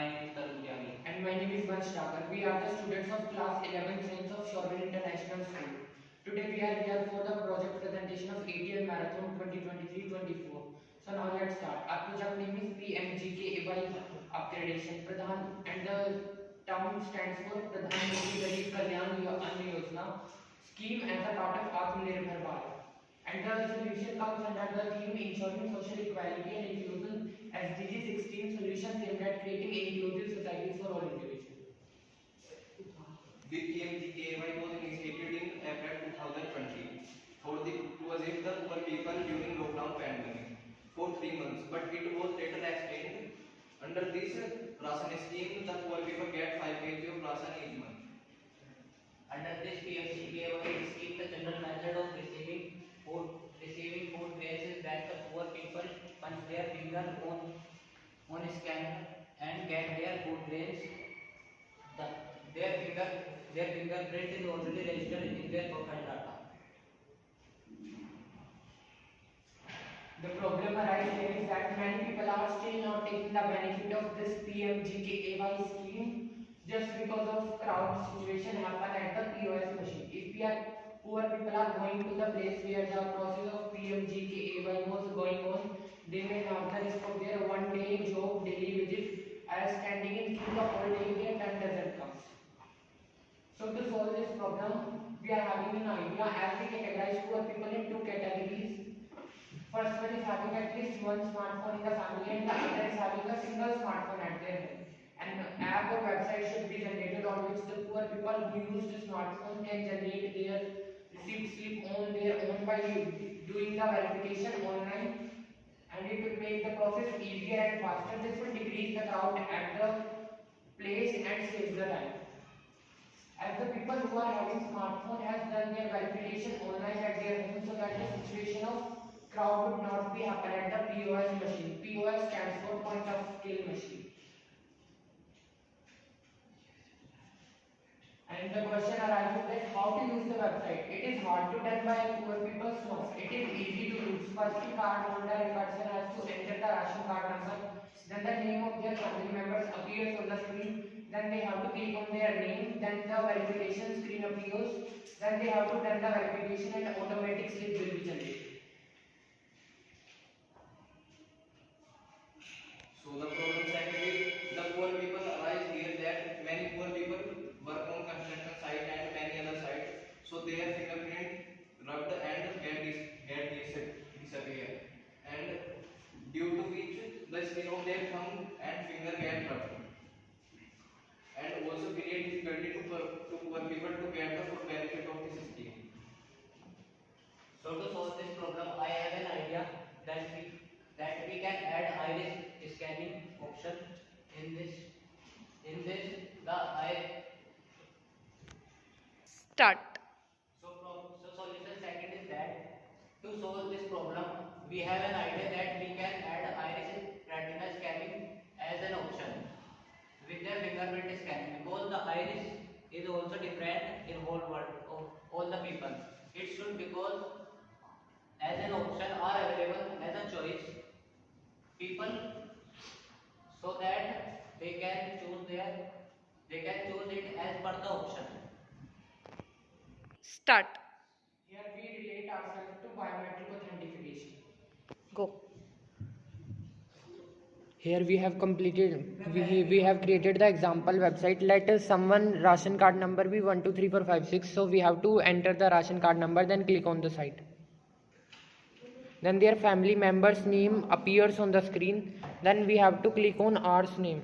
My name is Tarun Tyagi. And my name is Vansh Thakur. We are the students of class 11 Saints of Shoreville International School. Today we are here for the project presentation of ATL Marathon 2023-24. So now let's start. Our project name is PMGKAY Upgradation Pradhan, and the term stands for Pradhan Mantri Garib Kalyan Ann Yojana scheme as a part of Atmanirbhar Bharat. And the solution comes under the theme ensuring social equality and inclusion SDG 16 solutions aimed at creating an inclusive society for all individuals. The PMGKY was initiated in April 2020 to assist the poor people during lockdown pandemic for 3 months, but it was later extended. Under this ration scheme, the poor people get 5 kg of ration each month. Under this PMGKY scheme, the general method of receiving food grains is that the poor people punch their finger on a scanner and get their food grains. Their fingerprint is already registered in their profile data. The problem arises here is that many people are still not taking the benefit of this PMGKAY scheme just because of crowd situation happen at the POS machine. If we are poor people are going to the place where the process of PMGKAY was going on, they may have the risk of their one-day job daily visit as standing in queue the whole day their turn doesn't come. So to solve this problem, we are having an idea as we categorize poor people in two categories. First one is having at least one smartphone in the family and the other is having a single smartphone at their home. An app or website should be generated on which the poor people who use the smartphone can generate their receipt slip on their own by doing the verification online, and it will make the process easier and faster. This will decrease the crowd at the place and save the time. As the people who are having smartphone has done their verification online at their home, so that the situation of crowd would not be happen at the POS machine. POS stands for point of scale machine. And the question arises that how to use the website. It is hard to done by poor people, no. It is easy to use. Firstly, card holder and person has to enter the ration card number. Then the name of their family members appears on the screen. Then they have to click on their name. Then the verification screen appears. Then they have to done the verification and automatic slip will be generated. So the problem second is the poor people arise here that many poor people work on construction site and many other sites, so their fingerprint rubbed and disappear, and due to which the skin of their thumb and finger get rubbed, and also create difficulty to poor people to get the full benefit of this scheme. So to solve this problem, I have an idea that we can add iris scanning option in this. In this, the eye. Start. So solution second is that to solve this problem, we have an idea that we can add iris retina scanning as an option with the fingerprint scanning, because the iris is also different in whole world of all the people. It should, because as an option are available as a choice people, so that they can choose it as per the option. Start. Here we relate ourselves to biometric authentication. Go. Here we have we have created the example website. Let us someone ration card number be 123456. So we have to enter the ration card number, then click on the site. Then their family member's name appears on the screen. Then we have to click on our name.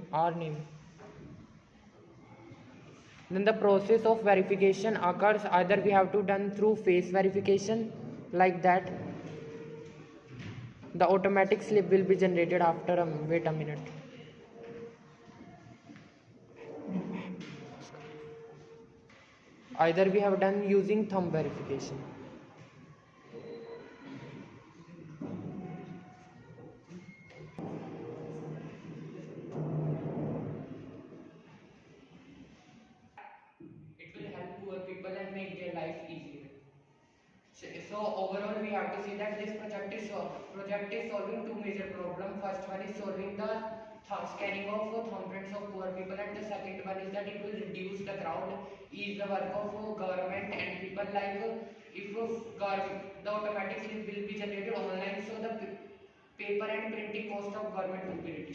Then the process of verification occurs. Either we have to done through face verification like that. The automatic slip will be generated after wait a minute. Either we have done using thumb verification. It will help poor people and make their life easier. So overall we have to say that this project is solving two major problems. First one is solving the scanning of thumbprints of poor people, and the second one is that it will reduce the crowd, ease the work of government and people. Like if the automatic slip will be generated online, so the paper and printing cost of government will be reduced.